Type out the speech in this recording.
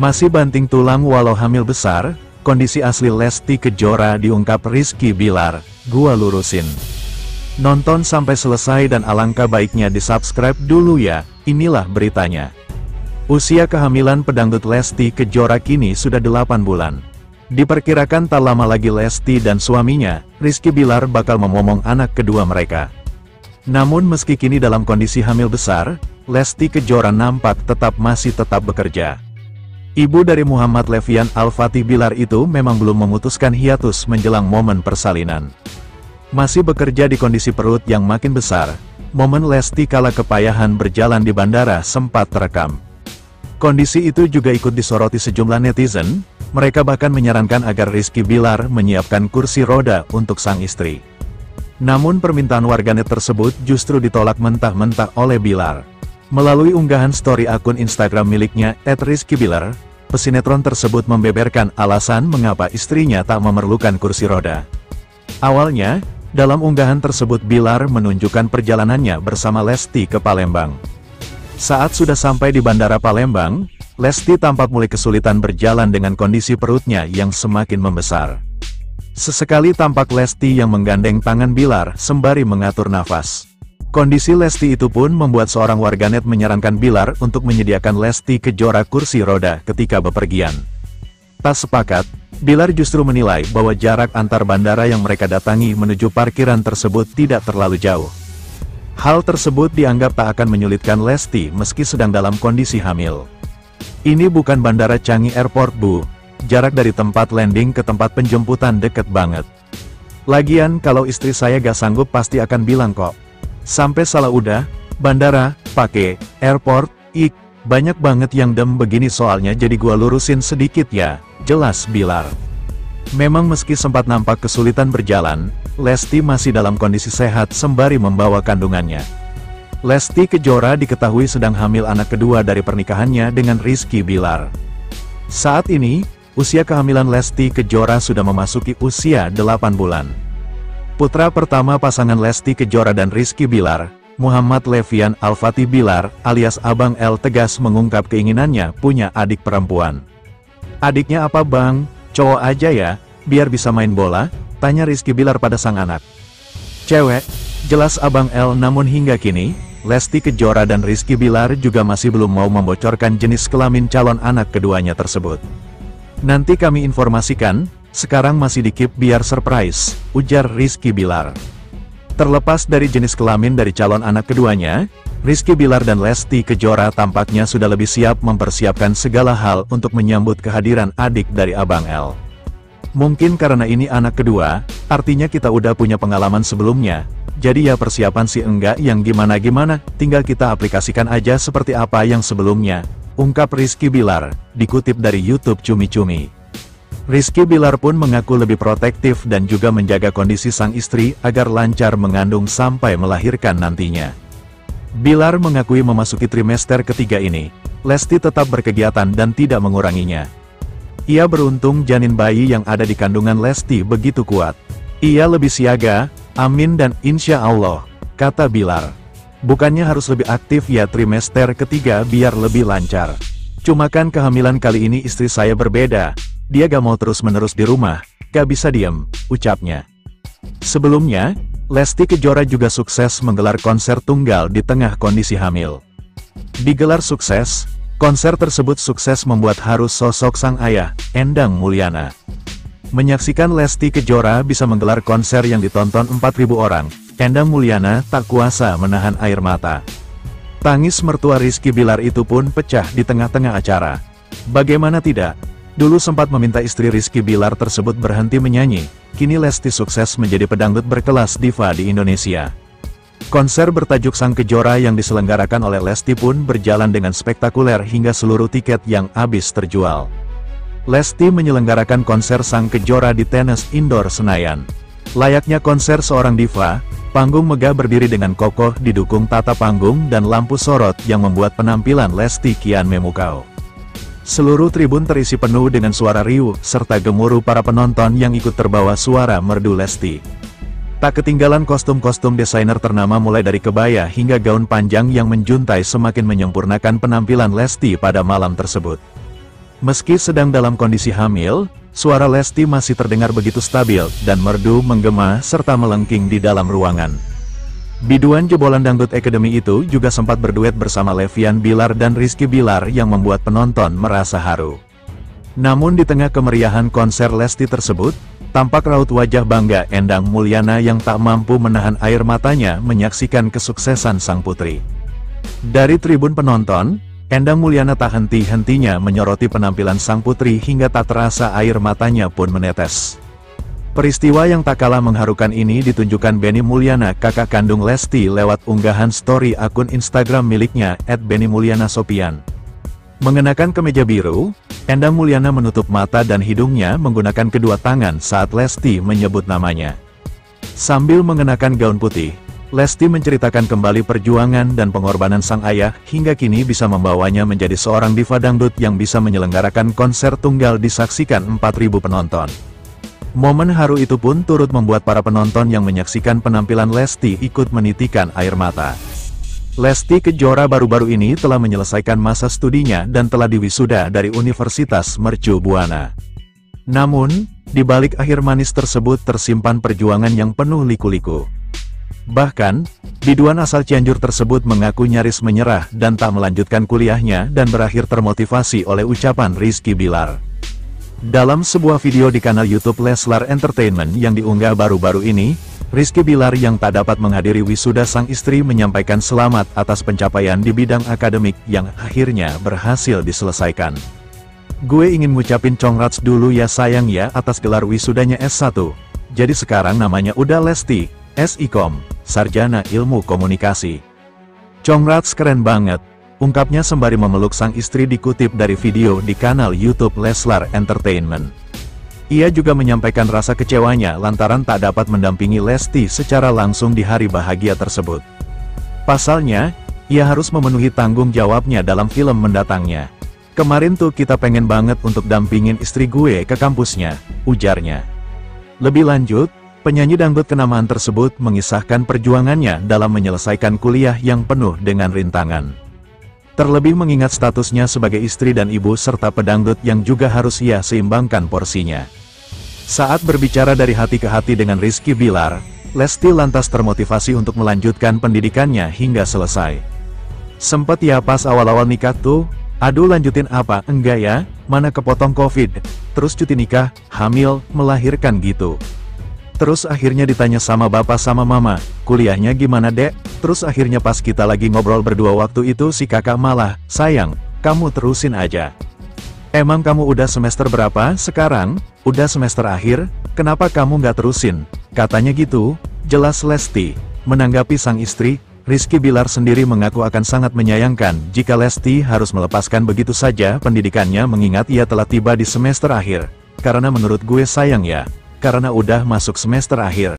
Masih banting tulang walau hamil besar, kondisi asli Lesti Kejora diungkap Rizky Bilar, gua lurusin. Nonton sampai selesai dan alangkah baiknya di-subscribe dulu ya, inilah beritanya. Usia kehamilan pedangdut Lesti Kejora kini sudah 8 bulan. Diperkirakan tak lama lagi Lesti dan suaminya, Rizky Bilar bakal memomong anak kedua mereka. Namun meski kini dalam kondisi hamil besar, Lesti Kejora nampak masih tetap bekerja. Ibu dari Muhammad Levian Al-Fatih Bilar itu memang belum memutuskan hiatus menjelang momen persalinan. Masih bekerja di kondisi perut yang makin besar, momen Lesti kala kepayahan berjalan di bandara sempat terekam. Kondisi itu juga ikut disoroti sejumlah netizen, mereka bahkan menyarankan agar Rizky Bilar menyiapkan kursi roda untuk sang istri. Namun permintaan warganet tersebut justru ditolak mentah-mentah oleh Bilar. Melalui unggahan story akun Instagram miliknya, @rizkybilar, pesinetron tersebut membeberkan alasan mengapa istrinya tak memerlukan kursi roda. Awalnya, dalam unggahan tersebut Bilar menunjukkan perjalanannya bersama Lesti ke Palembang. Saat sudah sampai di Bandara Palembang, Lesti tampak mulai kesulitan berjalan dengan kondisi perutnya yang semakin membesar. Sesekali tampak Lesti yang menggandeng tangan Bilar sembari mengatur nafas. Kondisi Lesti itu pun membuat seorang warganet menyarankan Bilar untuk menyediakan Lesti Kejora kursi roda ketika bepergian. Tak sepakat, Bilar justru menilai bahwa jarak antar bandara yang mereka datangi menuju parkiran tersebut tidak terlalu jauh. Hal tersebut dianggap tak akan menyulitkan Lesti meski sedang dalam kondisi hamil. Ini bukan Bandara Changi Airport bu, jarak dari tempat landing ke tempat penjemputan deket banget. Lagian kalau istri saya gak sanggup pasti akan bilang kok. Sampai salah udah, bandara, pakai, airport, banyak banget yang dem begini soalnya jadi gua lurusin sedikit ya, jelas Bilar. Memang meski sempat nampak kesulitan berjalan, Lesti masih dalam kondisi sehat sembari membawa kandungannya. Lesti Kejora diketahui sedang hamil anak kedua dari pernikahannya dengan Rizky Bilar. Saat ini, usia kehamilan Lesti Kejora sudah memasuki usia 8 bulan. Putra pertama pasangan Lesti Kejora dan Rizky Bilar, Muhammad Levian Al-Fatih Bilar, alias Abang L tegas mengungkap keinginannya punya adik perempuan. Adiknya apa bang? Cowok aja ya, biar bisa main bola, tanya Rizky Bilar pada sang anak. Cewek, jelas Abang L. Namun hingga kini, Lesti Kejora dan Rizky Bilar juga masih belum mau membocorkan jenis kelamin calon anak keduanya tersebut. Nanti kami informasikan, sekarang masih di-keep biar surprise, ujar Rizky Bilar. Terlepas dari jenis kelamin dari calon anak keduanya, Rizky Bilar dan Lesti Kejora tampaknya sudah lebih siap mempersiapkan segala hal untuk menyambut kehadiran adik dari Abang L. Mungkin karena ini anak kedua, artinya kita udah punya pengalaman sebelumnya, jadi ya persiapan sih enggak yang gimana-gimana, tinggal kita aplikasikan aja seperti apa yang sebelumnya, ungkap Rizky Bilar, dikutip dari YouTube Cumi Cumi. Rizky Bilar pun mengaku lebih protektif dan juga menjaga kondisi sang istri agar lancar mengandung sampai melahirkan nantinya. Bilar mengakui memasuki trimester ketiga ini, Lesti tetap berkegiatan dan tidak menguranginya. Ia beruntung janin bayi yang ada di kandungan Lesti begitu kuat. Ia lebih siaga, amin dan insya Allah, kata Bilar. Bukannya harus lebih aktif ya trimester ketiga biar lebih lancar. Cuma kan kehamilan kali ini istri saya berbeda. Dia gak mau terus-menerus di rumah, gak bisa diem, ucapnya. Sebelumnya, Lesti Kejora juga sukses menggelar konser tunggal di tengah kondisi hamil. Digelar sukses, konser tersebut sukses membuat harus sosok sang ayah, Endang Mulyana. Menyaksikan Lesti Kejora bisa menggelar konser yang ditonton 4.000 orang, Endang Mulyana tak kuasa menahan air mata. Tangis mertua Rizky Bilar itu pun pecah di tengah-tengah acara. Bagaimana tidak? Dulu sempat meminta istri Rizky Bilar tersebut berhenti menyanyi, kini Lesti sukses menjadi pedangdut berkelas diva di Indonesia. Konser bertajuk Sang Kejora yang diselenggarakan oleh Lesti pun berjalan dengan spektakuler hingga seluruh tiket yang habis terjual. Lesti menyelenggarakan konser Sang Kejora di tenis indoor Senayan. Layaknya konser seorang diva, panggung megah berdiri dengan kokoh didukung tata panggung dan lampu sorot yang membuat penampilan Lesti kian memukau. Seluruh tribun terisi penuh dengan suara riuh, serta gemuruh para penonton yang ikut terbawa suara merdu Lesti. Tak ketinggalan kostum-kostum desainer ternama mulai dari kebaya hingga gaun panjang yang menjuntai semakin menyempurnakan penampilan Lesti pada malam tersebut. Meski sedang dalam kondisi hamil, suara Lesti masih terdengar begitu stabil dan merdu menggema serta melengking di dalam ruangan. Biduan jebolan Dangdut Academy itu juga sempat berduet bersama Levian Bilar dan Rizky Bilar yang membuat penonton merasa haru. Namun di tengah kemeriahan konser Lesti tersebut, tampak raut wajah bangga Endang Mulyana yang tak mampu menahan air matanya menyaksikan kesuksesan sang putri. Dari tribun penonton, Endang Mulyana tak henti-hentinya menyoroti penampilan sang putri hingga tak terasa air matanya pun menetes. Peristiwa yang tak kalah mengharukan ini ditunjukkan Benny Mulyana, kakak kandung Lesti, lewat unggahan story akun Instagram miliknya @bennymulyanasopian. Mengenakan kemeja biru, Endang Mulyana menutup mata dan hidungnya menggunakan kedua tangan saat Lesti menyebut namanya. Sambil mengenakan gaun putih, Lesti menceritakan kembali perjuangan dan pengorbanan sang ayah hingga kini bisa membawanya menjadi seorang diva dangdut yang bisa menyelenggarakan konser tunggal disaksikan 4.000 penonton. Momen haru itu pun turut membuat para penonton yang menyaksikan penampilan Lesti ikut menitikan air mata. Lesti Kejora baru-baru ini telah menyelesaikan masa studinya dan telah diwisuda dari Universitas Mercu Buana. Namun, di balik akhir manis tersebut tersimpan perjuangan yang penuh liku-liku. Bahkan, biduan asal Cianjur tersebut mengaku nyaris menyerah dan tak melanjutkan kuliahnya dan berakhir termotivasi oleh ucapan Rizky Bilar. Dalam sebuah video di kanal YouTube Leslar Entertainment yang diunggah baru-baru ini, Rizky Bilar yang tak dapat menghadiri wisuda sang istri menyampaikan selamat atas pencapaian di bidang akademik yang akhirnya berhasil diselesaikan. "Gue ingin ngucapin congrats dulu ya sayang ya atas gelar wisudanya S1. Jadi sekarang namanya udah Lesti SIKOM, Sarjana Ilmu Komunikasi. Congrats keren banget," ungkapnya sembari memeluk sang istri dikutip dari video di kanal YouTube Leslar Entertainment. Ia juga menyampaikan rasa kecewanya lantaran tak dapat mendampingi Lesti secara langsung di hari bahagia tersebut. Pasalnya, ia harus memenuhi tanggung jawabnya dalam film mendatangnya. "Kemarin tuh kita pengen banget untuk dampingin istri gue ke kampusnya," ujarnya. Lebih lanjut, penyanyi dangdut kenamaan tersebut mengisahkan perjuangannya dalam menyelesaikan kuliah yang penuh dengan rintangan. Terlebih mengingat statusnya sebagai istri dan ibu serta pedangdut yang juga harus ia seimbangkan porsinya. Saat berbicara dari hati ke hati dengan Rizky Bilar, Lesti lantas termotivasi untuk melanjutkan pendidikannya hingga selesai. "Sempet ya pas awal-awal nikah tuh, aduh lanjutin apa enggak ya, mana kepotong COVID, terus cuti nikah, hamil, melahirkan gitu. Terus akhirnya ditanya sama bapak sama mama, kuliahnya gimana dek? Terus akhirnya pas kita lagi ngobrol berdua waktu itu si kakak malah, sayang, kamu terusin aja. Emang kamu udah semester berapa sekarang? Udah semester akhir, kenapa kamu nggak terusin?" Katanya gitu, jelas Lesti. Menanggapi sang istri, Rizky Bilar sendiri mengaku akan sangat menyayangkan jika Lesti harus melepaskan begitu saja pendidikannya mengingat ia telah tiba di semester akhir. "Karena menurut gue sayang ya, karena udah masuk semester akhir."